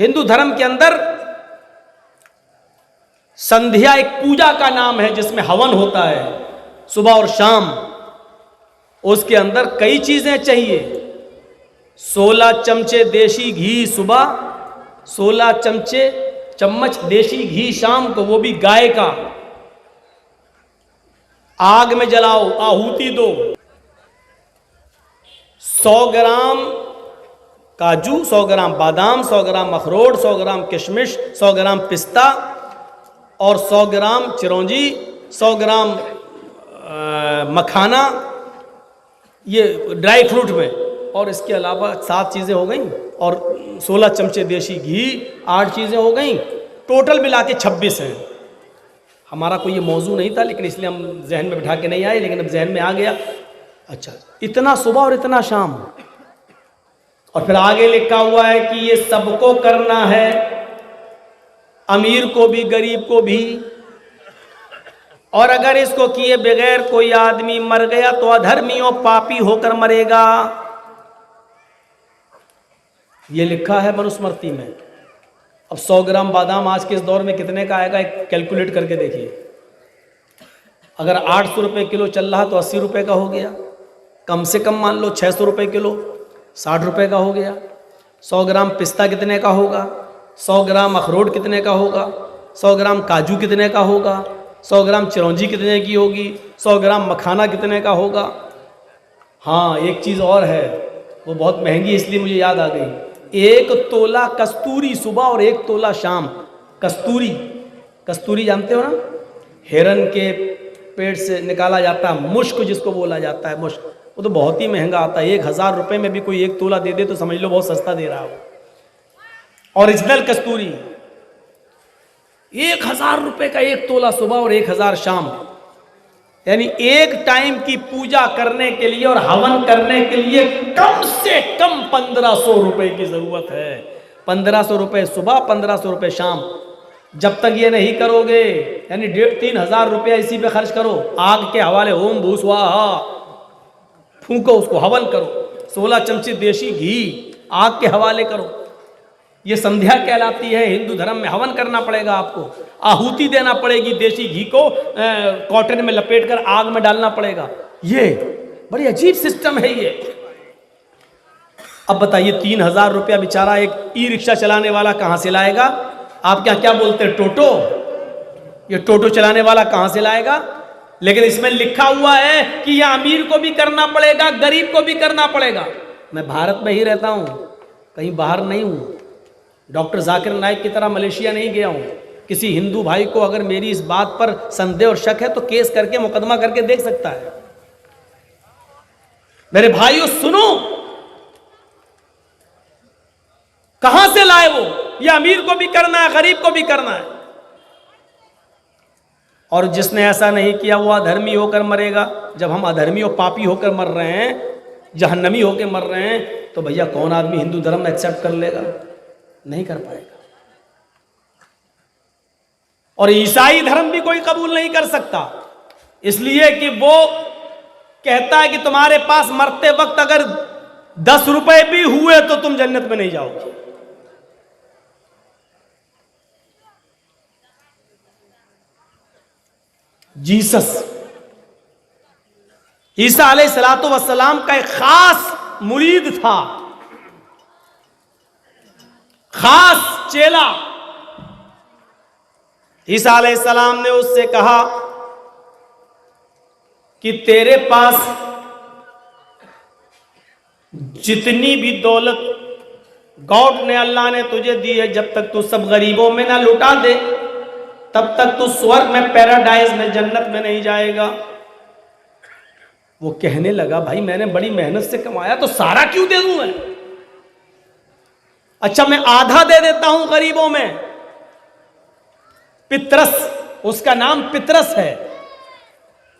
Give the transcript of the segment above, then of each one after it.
हिंदू धर्म के अंदर संध्या एक पूजा का नाम है जिसमें हवन होता है सुबह और शाम। उसके अंदर कई चीजें चाहिए। 16 चमचे देशी घी सुबह, 16 चम्मच देशी घी शाम को, वो भी गाय का। आग में जलाओ, आहुति दो। 100 ग्राम काजू, 100 ग्राम बादाम, 100 ग्राम अखरोट, 100 ग्राम किशमिश, 100 ग्राम पिस्ता और 100 ग्राम चिरौंजी, 100 ग्राम मखाना, ये ड्राई फ्रूट में। और इसके अलावा 7 चीज़ें हो गई और 16 चमचे देशी घी, 8 चीज़ें हो गई। टोटल मिला के 26 हैं। हमारा कोई ये मौजू नहीं था, लेकिन इसलिए हम जहन में बिठा के नहीं आए, लेकिन अब जहन में आ गया। अच्छा, इतना सुबह और इतना शाम। और फिर आगे लिखा हुआ है कि ये सबको करना है, अमीर को भी गरीब को भी। और अगर इसको किए बगैर कोई आदमी मर गया तो अधर्मी और पापी होकर मरेगा। ये लिखा है मनुस्मृति में। अब 100 ग्राम बादाम आज के इस दौर में कितने का आएगा, एक कैलकुलेट करके देखिए। अगर 800 रुपये किलो चल रहा तो 80 रुपये का हो गया। कम से कम मान लो 600 रुपये किलो, 60 रुपये का हो गया। 100 ग्राम पिस्ता कितने का होगा, 100 ग्राम अखरोट कितने का होगा, 100 ग्राम काजू कितने का होगा, 100 ग्राम चिरौंजी कितने की होगी, 100 ग्राम मखाना कितने का होगा। हाँ, एक चीज़ और है, वो बहुत महंगी, इसलिए मुझे याद आ गई। 1 तोला कस्तूरी सुबह और 1 तोला शाम। कस्तूरी जानते हो ना, हिरन के पेट से निकाला जाता है, मुश्क जिसको बोला जाता है, मुश्क। वो तो बहुत ही महंगा आता है। 1000 रुपये में भी कोई 1 तोला दे दे तो समझ लो बहुत सस्ता दे रहा हो। ओरिजिनल कस्तूरी 1000 रुपये का 1 तोला सुबह और 1000 शाम। यानी एक टाइम की पूजा करने के लिए और हवन करने के लिए कम से कम 1500 रुपये की जरूरत है। 1500 रुपये सुबह, 1500 रुपये शाम। जब तक ये नहीं करोगे, यानी 2500 रुपया इसी पे खर्च करो। आग के हवाले ओम भू स्वाहा फूंको, उसको हवन करो। 16 चमचे देशी घी आग के हवाले करो। ये संध्या कहलाती है। हिंदू धर्म में हवन करना पड़ेगा आपको, आहुति देना पड़ेगी। देशी घी को कॉटन में लपेटकर आग में डालना पड़ेगा। ये बड़ी अजीब सिस्टम है ये। अब बताइए 3000 रुपया बेचारा एक ई रिक्शा चलाने वाला कहां से लाएगा? आप क्या बोलते हैं, टोटो? ये टोटो चलाने वाला कहां से लाएगा? लेकिन इसमें लिखा हुआ है कि यह अमीर को भी करना पड़ेगा, गरीब को भी करना पड़ेगा। मैं भारत में ही रहता हूं, कहीं बाहर नहीं हूं। डॉक्टर जाकिर नाइक की तरह मलेशिया नहीं गया हूं। किसी हिंदू भाई को अगर मेरी इस बात पर संदेह और शक है तो केस करके, मुकदमा करके देख सकता है। मेरे भाइयों सुनो, कहां से लाए वो? ये अमीर को भी करना है, गरीब को भी करना है। और जिसने ऐसा नहीं किया वो अधर्मी होकर मरेगा। जब हम अधर्मी और पापी होकर मर रहे हैं, जहन्नमी होकर मर रहे हैं, तो भैया कौन आदमी हिंदू धर्म में एक्सेप्ट कर लेगा? नहीं कर पाएगा। और ईसाई धर्म भी कोई कबूल नहीं कर सकता, इसलिए कि वो कहता है कि तुम्हारे पास मरते वक्त अगर 10 रुपए भी हुए तो तुम जन्नत में नहीं जाओगे। जीसस, ईसा अलैहिस्सलातु वस्सलाम का एक खास मुरीद था, खास चेला। ईसा अलैहिस्सलाम ने उससे कहा कि तेरे पास जितनी भी दौलत गॉड ने, अल्लाह ने तुझे दी है, जब तक तू सब गरीबों में ना लुटा दे तब तक तू स्वर्ग में, पैराडाइज में, जन्नत में नहीं जाएगा। वो कहने लगा भाई मैंने बड़ी मेहनत से कमाया तो सारा क्यों दे दूं मैं? अच्छा मैं आधा दे देता हूं गरीबों में। पितरस, उसका नाम पितरस है,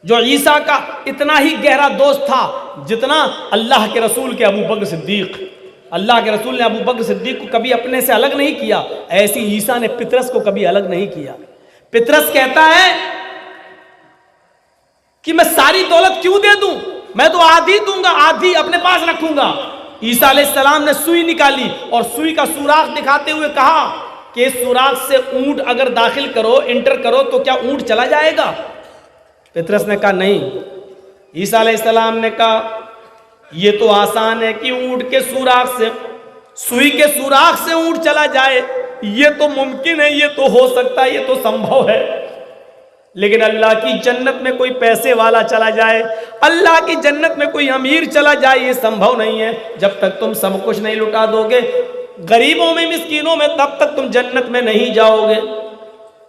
जो ईसा का इतना ही गहरा दोस्त था जितना अल्लाह के रसूल के अबू बकर सिद्दीक। अल्लाह के रसूल ने अबू बकर सिद्दीक को कभी अपने से अलग नहीं किया, ऐसी ईसा ने पितरस को कभी अलग नहीं किया। पितरस कहता है कि मैं सारी दौलत क्यों दे दूं, मैं तो आधी दूंगा, आधी अपने पास रखूंगा। ईसा अलैहिस्सलाम ने सुई निकाली और सुई का सुराख दिखाते हुए कहा कि इस सुराख से ऊंट अगर दाखिल करो, इंटर करो, तो क्या ऊंट चला जाएगा? पतरस ने कहा नहीं। ईसा अलैहिस्सलाम ने कहा ये तो आसान है कि ऊंट के सुराख से, सुई के सुराख से ऊंट चला जाए, ये तो मुमकिन है, ये तो हो सकता है, ये तो संभव है। लेकिन अल्लाह की जन्नत में कोई पैसे वाला चला जाए, अल्लाह की जन्नत में कोई अमीर चला जाए, ये संभव नहीं है। जब तक तुम सब कुछ नहीं लुटा दोगे गरीबों में, मिस्कीनों में, तब तक तुम जन्नत में नहीं जाओगे।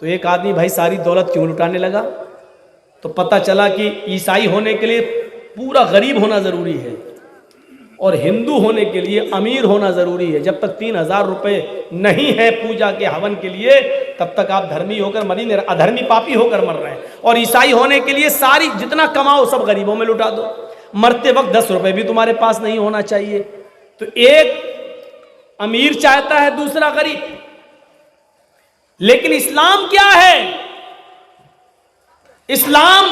तो एक आदमी भाई सारी दौलत क्यों लुटाने लगा? तो पता चला कि ईसाई होने के लिए पूरा गरीब होना जरूरी है और हिंदू होने के लिए अमीर होना जरूरी है। जब तक 3000 रुपए नहीं है पूजा के हवन के लिए, तब तक आप धर्मी होकर मरी नहीं, अधर्मी पापी होकर मर रहे हैं। और ईसाई होने के लिए सारी जितना कमाओ सब गरीबों में लुटा दो। मरते वक्त 10 रुपए भी तुम्हारे पास नहीं होना चाहिए। तो एक अमीर चाहता है, दूसरा गरीब। लेकिन इस्लाम क्या है? इस्लाम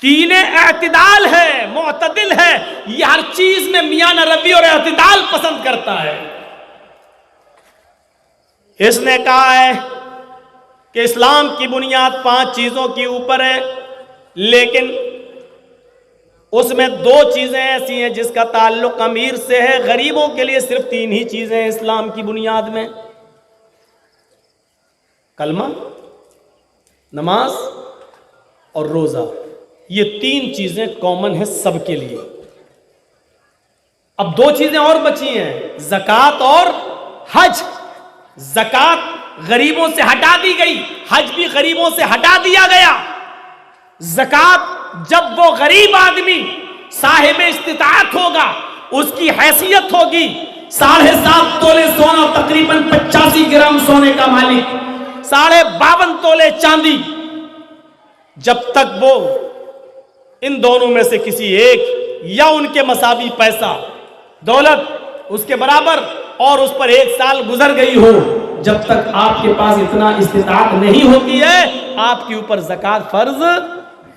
दीन एअतिदाल है, मुअतदिल है। ये हर चीज में मियां रवि और एअतिदाल पसंद करता है। इसने कहा है कि इस्लाम की बुनियाद 5 चीजों के ऊपर है, लेकिन उसमें 2 चीजें ऐसी हैं जिसका ताल्लुक अमीर से है। गरीबों के लिए सिर्फ 3 ही चीजें हैं इस्लाम की बुनियाद में: कलमा, नमाज और रोजा। ये 3 चीजें कॉमन है सबके लिए। अब 2 चीजें और बची हैं, ज़कात और हज। ज़कात गरीबों से हटा दी गई, हज भी गरीबों से हटा दिया गया। ज़कात जब वो गरीब आदमी साहिब इस्तिताअत होगा, उसकी हैसियत होगी 7.5 तोले सोना, तकरीबन 85 ग्राम सोने का मालिक, 52.5 तोले चांदी, जब तक वो इन दोनों में से किसी एक या उनके मसावी पैसा, दौलत उसके बराबर और उस पर 1 साल गुजर गई हो, जब तक आपके पास इतना इस्तिताअत नहीं होती है, आपके ऊपर ज़कात फर्ज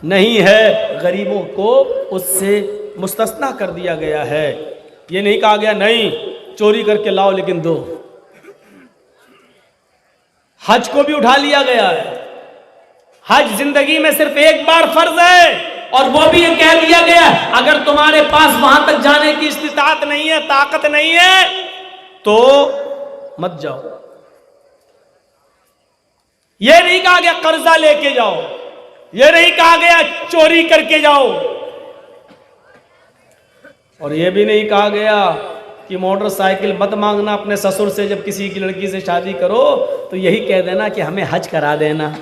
नहीं है। गरीबों को उससे मुस्तस्ना कर दिया गया है। ये नहीं कहा गया नहीं चोरी करके लाओ लेकिन दो। हज को भी उठा लिया गया है। हज जिंदगी में सिर्फ एक बार फर्ज है, और वो भी ये कह दिया गया अगर तुम्हारे पास वहां तक जाने की इस्तिताअत नहीं है, ताकत नहीं है, तो मत जाओ। ये नहीं कहा गया कर्जा लेके जाओ, ये नहीं कहा गया चोरी करके जाओ, और ये भी नहीं कहा गया कि मोटरसाइकिल मत मांगना अपने ससुर से। जब किसी की लड़की से शादी करो तो यही कह देना कि हमें हज करा देना।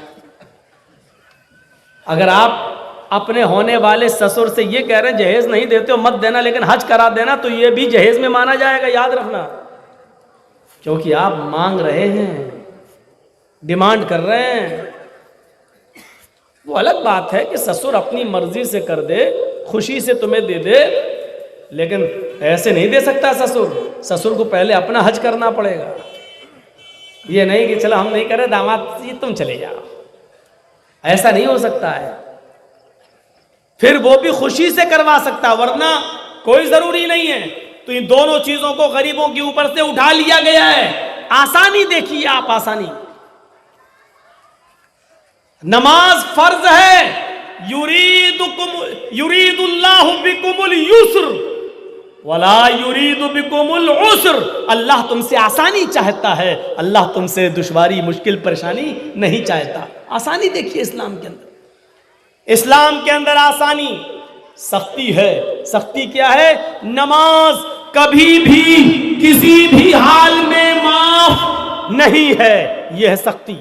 अगर आप अपने होने वाले ससुर से ये कह रहे हैं जहेज नहीं देते हो मत देना, लेकिन हज करा देना, तो ये भी जहेज में माना जाएगा, याद रखना। क्योंकि आप मांग रहे हैं, डिमांड कर रहे हैं। वो अलग बात है कि ससुर अपनी मर्जी से कर दे, खुशी से तुम्हें दे दे, लेकिन ऐसे नहीं दे सकता ससुर। ससुर को पहले अपना हज करना पड़ेगा। ये नहीं कि चलो हम नहीं करें, दामाद जी तुम चले जाओ, ऐसा नहीं हो सकता है। फिर वो भी खुशी से करवा सकता, वरना कोई जरूरी नहीं है। तो इन दोनों चीजों को गरीबों के ऊपर से उठा लिया गया है। आसानी देखिए आप, आसानी। नमाज फर्ज है। युरीदुल्लाहु बिकुमुल युस्र वला युरीदु बिकुमुल उस्र। अल्लाह तुमसे आसानी चाहता है, अल्लाह तुमसे दुश्वारी, मुश्किल, परेशानी नहीं चाहता। आसानी देखिए इस्लाम के अंदर। इस्लाम के अंदर आसानी, सख्ती है। सख्ती क्या है? नमाज कभी भी किसी भी हाल में माफ नहीं है, यह है सख्ती।